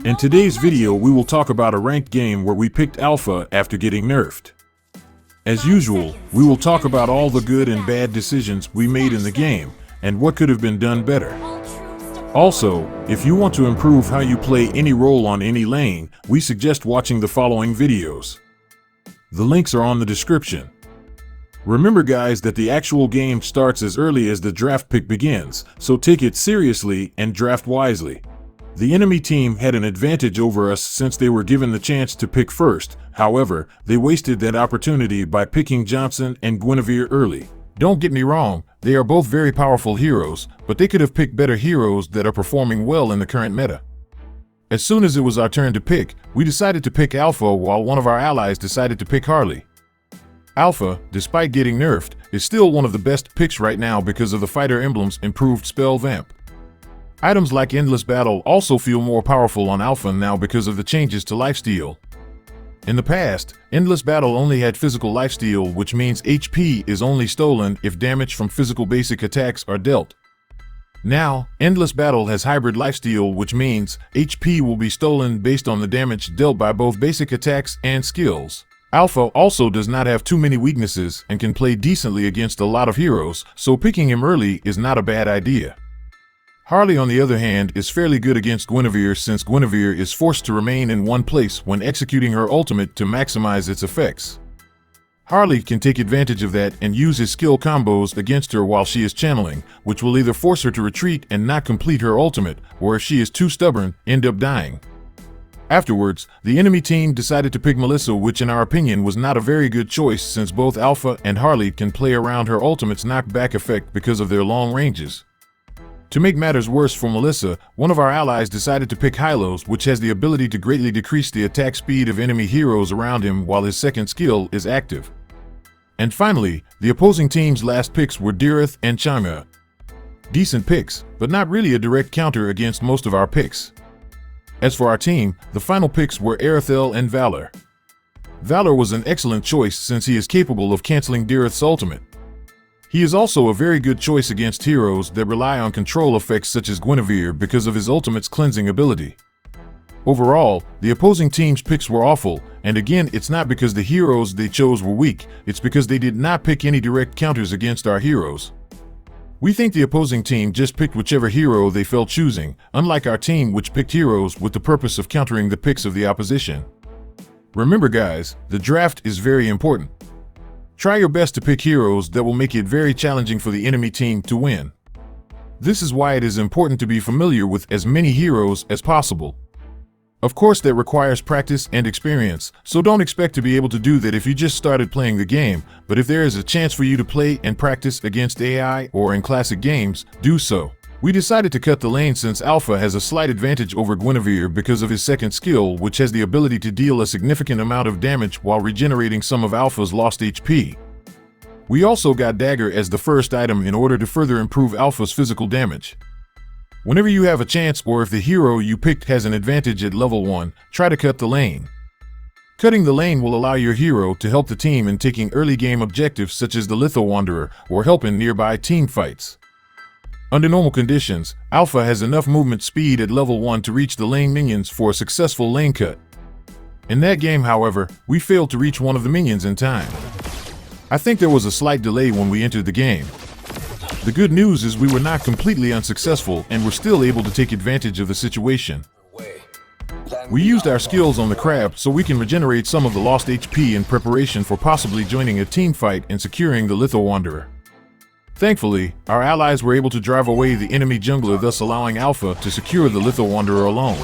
In today's video, we will talk about a ranked game where we picked Alpha after getting nerfed. As usual, we will talk about all the good and bad decisions we made in the game and what could have been done better. Also, if you want to improve how you play any role on any lane, we suggest watching the following videos. The links are on the description. Remember guys that the actual game starts as early as the draft pick begins, so take it seriously and draft wisely. The enemy team had an advantage over us since they were given the chance to pick first. However, they wasted that opportunity by picking Johnson and Guinevere early. Don't get me wrong, they are both very powerful heroes, but they could have picked better heroes that are performing well in the current meta. As soon as it was our turn to pick, we decided to pick Alpha while one of our allies decided to pick Harley. Alpha, despite getting nerfed, is still one of the best picks right now because of the fighter emblem's improved spell vamp. Items like Endless Battle also feel more powerful on Alpha now because of the changes to lifesteal. In the past, Endless Battle only had physical lifesteal, which means HP is only stolen if damage from physical basic attacks are dealt. Now, Endless Battle has hybrid lifesteal, which means HP will be stolen based on the damage dealt by both basic attacks and skills. Alpha also does not have too many weaknesses and can play decently against a lot of heroes, so picking him early is not a bad idea. Harley, on the other hand, is fairly good against Guinevere since Guinevere is forced to remain in one place when executing her ultimate to maximize its effects. Harley can take advantage of that and use his skill combos against her while she is channeling, which will either force her to retreat and not complete her ultimate, or if she is too stubborn, end up dying. Afterwards, the enemy team decided to pick Melissa, which in our opinion was not a very good choice since both Alpha and Harley can play around her ultimate's knockback effect because of their long ranges. To make matters worse for Melissa, one of our allies decided to pick Hylos, which has the ability to greatly decrease the attack speed of enemy heroes around him while his second skill is active. And finally, the opposing team's last picks were Dirith and Chima. Decent picks, but not really a direct counter against most of our picks. As for our team, the final picks were Arethel and Valor. Valor was an excellent choice since he is capable of canceling Dirith's ultimate. He is also a very good choice against heroes that rely on control effects such as Guinevere because of his ultimate's cleansing ability. Overall, the opposing team's picks were awful, and again, it's not because the heroes they chose were weak, it's because they did not pick any direct counters against our heroes. We think the opposing team just picked whichever hero they felt choosing, unlike our team which picked heroes with the purpose of countering the picks of the opposition. Remember guys, the draft is very important. Try your best to pick heroes that will make it very challenging for the enemy team to win. This is why it is important to be familiar with as many heroes as possible. Of course, that requires practice and experience, so don't expect to be able to do that if you just started playing the game, but if there is a chance for you to play and practice against AI or in classic games, do so. We decided to cut the lane since Alpha has a slight advantage over Guinevere because of his second skill, which has the ability to deal a significant amount of damage while regenerating some of Alpha's lost HP. We also got Dagger as the first item in order to further improve Alpha's physical damage. Whenever you have a chance or if the hero you picked has an advantage at level 1, try to cut the lane. Cutting the lane will allow your hero to help the team in taking early game objectives such as the Litho Wanderer or help in nearby team fights. Under normal conditions, Alpha has enough movement speed at level 1 to reach the lane minions for a successful lane cut. In that game, however, we failed to reach one of the minions in time. I think there was a slight delay when we entered the game. The good news is we were not completely unsuccessful and were still able to take advantage of the situation. We used our skills on the crab so we can regenerate some of the lost HP in preparation for possibly joining a team fight and securing the Litho Wanderer. Thankfully, our allies were able to drive away the enemy jungler, thus allowing Alpha to secure the Litho Wanderer alone.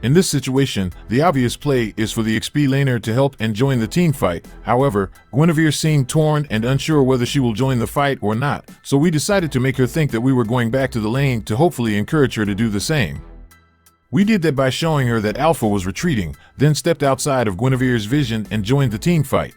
In this situation, the obvious play is for the XP laner to help and join the team fight. However, Guinevere seemed torn and unsure whether she will join the fight or not, so we decided to make her think that we were going back to the lane to hopefully encourage her to do the same. We did that by showing her that Alpha was retreating, then stepped outside of Guinevere's vision and joined the team fight.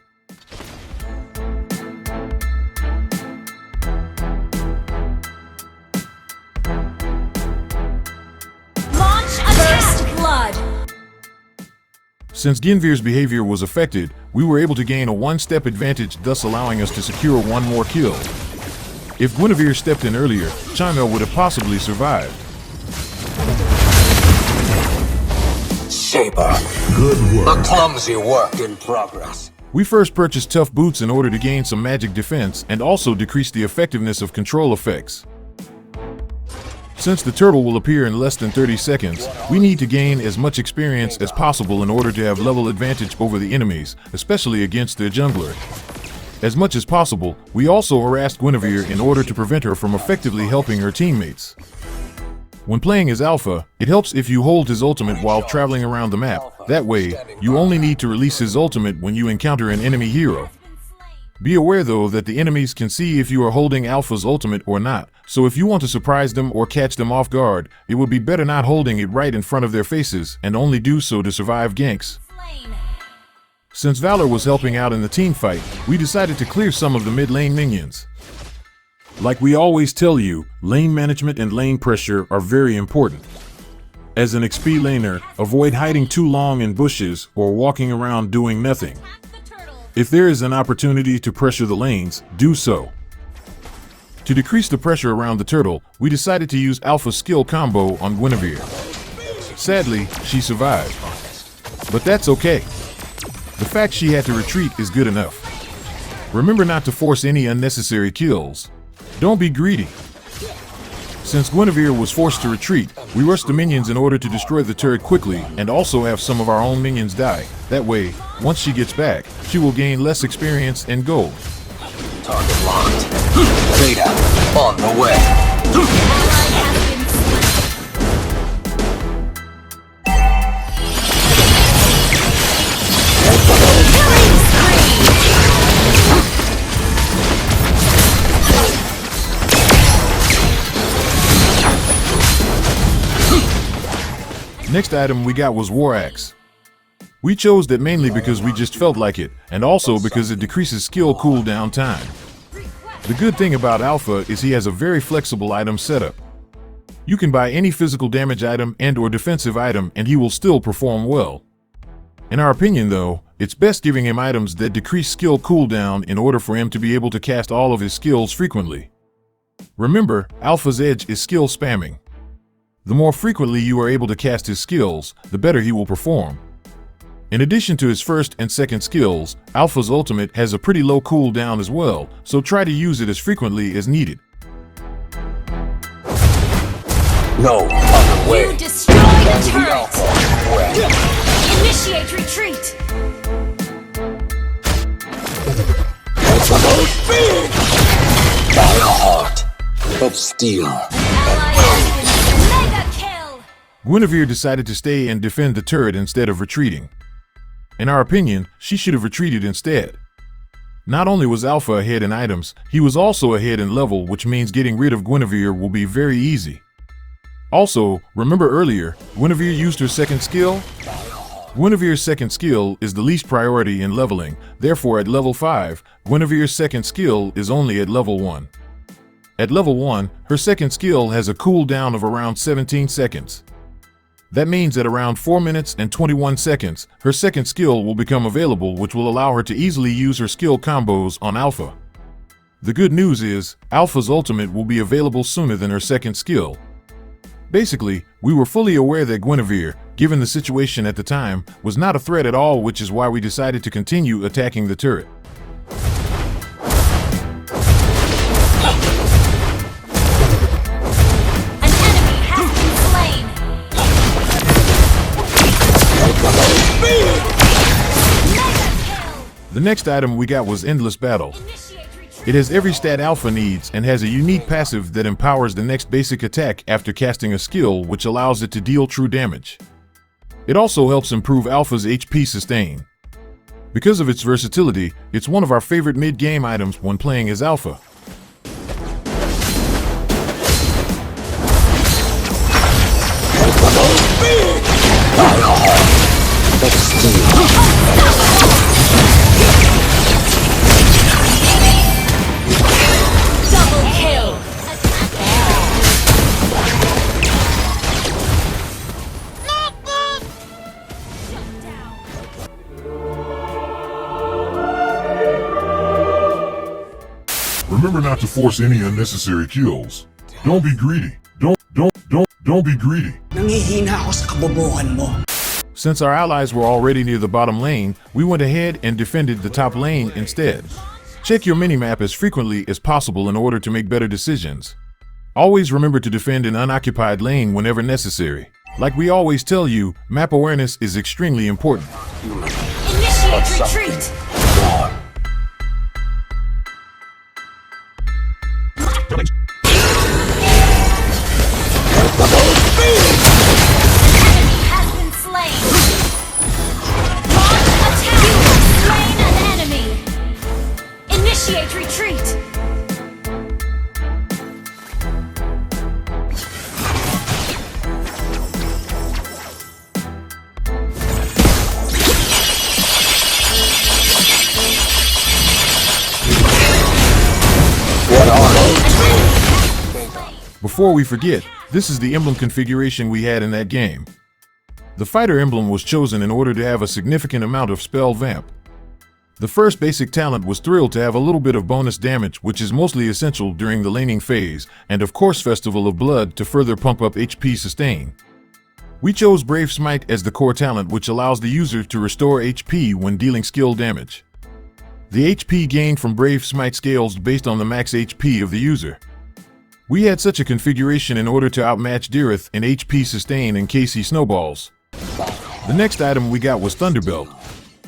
Since Guinevere's behavior was affected, we were able to gain a one-step advantage, thus allowing us to secure one more kill. If Guinevere stepped in earlier, Chimel would have possibly survived. Shaper. Good work. A clumsy work in progress. We first purchased tough boots in order to gain some magic defense and also decrease the effectiveness of control effects. Since the turtle will appear in less than 30 seconds, we need to gain as much experience as possible in order to have level advantage over the enemies, especially against their jungler. As much as possible, we also harassed Guinevere in order to prevent her from effectively helping her teammates. When playing as Alpha, it helps if you hold his ultimate while traveling around the map. That way, you only need to release his ultimate when you encounter an enemy hero. Be aware though that the enemies can see if you are holding Alpha's ultimate or not, so if you want to surprise them or catch them off guard, it would be better not holding it right in front of their faces and only do so to survive ganks. Since Valor was helping out in the team fight, we decided to clear some of the mid lane minions. Like we always tell you, lane management and lane pressure are very important. As an XP laner, avoid hiding too long in bushes or walking around doing nothing. If there is an opportunity to pressure the lanes, do so. To decrease the pressure around the turtle, we decided to use Alpha's skill combo on Guinevere. Sadly, she survived. But that's okay. The fact she had to retreat is good enough. Remember not to force any unnecessary kills. Don't be greedy. Since Guinevere was forced to retreat, we rushed the minions in order to destroy the turret quickly and also have some of our own minions die. That way, once she gets back, she will gain less experience and gold. Target locked. Data on the way. Next item we got was War Axe. We chose that mainly because we just felt like it, and also because it decreases skill cooldown time. The good thing about Alpha is he has a very flexible item setup. You can buy any physical damage item and/or defensive item and he will still perform well. In our opinion though, it's best giving him items that decrease skill cooldown in order for him to be able to cast all of his skills frequently. Remember, Alpha's edge is skill spamming. The more frequently you are able to cast his skills, the better he will perform. In addition to his first and second skills, Alpha's ultimate has a pretty low cooldown as well, so try to use it as frequently as needed. No other way. You destroy the turret! Initiate retreat! By a heart of steel. Mega kill! Guinevere decided to stay and defend the turret instead of retreating. In our opinion, she should have retreated instead. Not only was Alpha ahead in items, he was also ahead in level, which means getting rid of Guinevere will be very easy. Also, remember earlier, Guinevere used her second skill? Guinevere's second skill is the least priority in leveling, therefore at level 5, Guinevere's second skill is only at level 1. At level 1, her second skill has a cooldown of around 17 seconds. That means at around 4 minutes and 21 seconds, her second skill will become available, which will allow her to easily use her skill combos on Alpha. The good news is, Alpha's ultimate will be available sooner than her second skill. Basically, we were fully aware that Guinevere, given the situation at the time, was not a threat at all, which is why we decided to continue attacking the turret. The next item we got was Endless Battle. It has every stat Alpha needs and has a unique passive that empowers the next basic attack after casting a skill, which allows it to deal true damage. It also helps improve Alpha's HP sustain. Because of its versatility, it's one of our favorite mid-game items when playing as Alpha. Remember not not to force any unnecessary kills. Don't be greedy. Don't be greedy. Nangihina ako sa kabobohan mo. Since our allies were already near the bottom lane, we went ahead and defended the top lane instead. Check your minimap as frequently as possible in order to make better decisions. Always remember to defend an unoccupied lane whenever necessary. Like we always tell you, map awareness is extremely important. Initiate retreat. Enemy has been slain. Launch attack. You have slain an enemy. Initiate retreat. Before we forget, this is the emblem configuration we had in that game. The fighter emblem was chosen in order to have a significant amount of spell vamp. The first basic talent was thrilled to have a little bit of bonus damage, which is mostly essential during the laning phase, and of course Festival of Blood to further pump up HP sustain. We chose Brave Smite as the core talent, which allows the user to restore HP when dealing skill damage. The HP gained from Brave Smite scales based on the max HP of the user. We had such a configuration in order to outmatch Dirith in HP sustain in case he snowballs. The next item we got was Thunderbelt.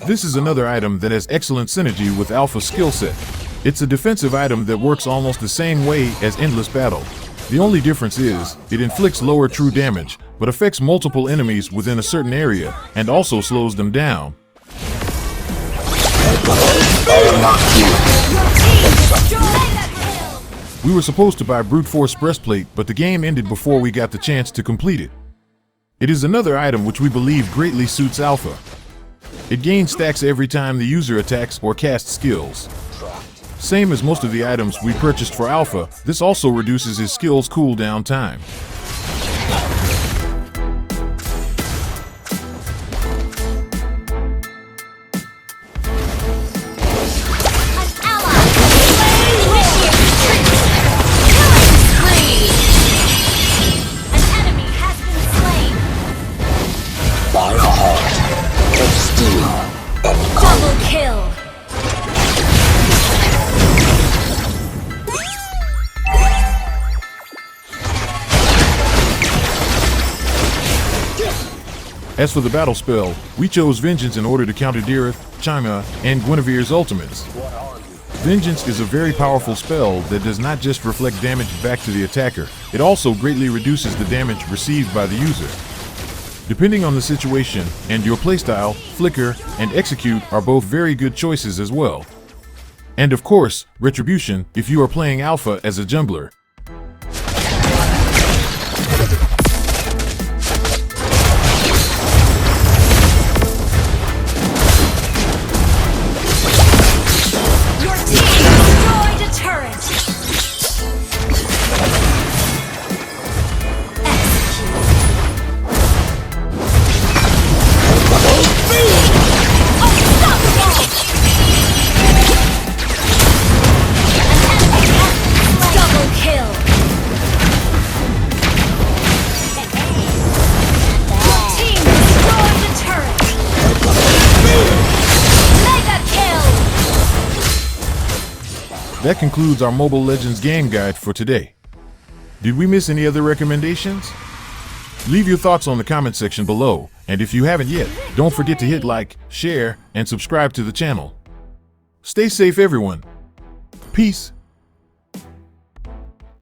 This is another item that has excellent synergy with Alpha's skill set. It's a defensive item that works almost the same way as Endless Battle. The only difference is, it inflicts lower true damage, but affects multiple enemies within a certain area, and also slows them down. We were supposed to buy Brute Force Breastplate, but the game ended before we got the chance to complete it. It is another item which we believe greatly suits Alpha. It gains stacks every time the user attacks or casts skills. Same as most of the items we purchased for Alpha, this also reduces his skills cooldown time. As for the battle spell, we chose Vengeance in order to counter Dirith, Chima, and Guinevere's ultimates. Vengeance is a very powerful spell that does not just reflect damage back to the attacker, it also greatly reduces the damage received by the user. Depending on the situation and your playstyle, Flicker and Execute are both very good choices as well. And of course, Retribution if you are playing Alpha as a jungler. That concludes our Mobile Legends game guide for today. Did we miss any other recommendations? Leave your thoughts on the comment section below, and if you haven't yet, don't forget to hit like, share, and subscribe to the channel. Stay safe everyone. Peace.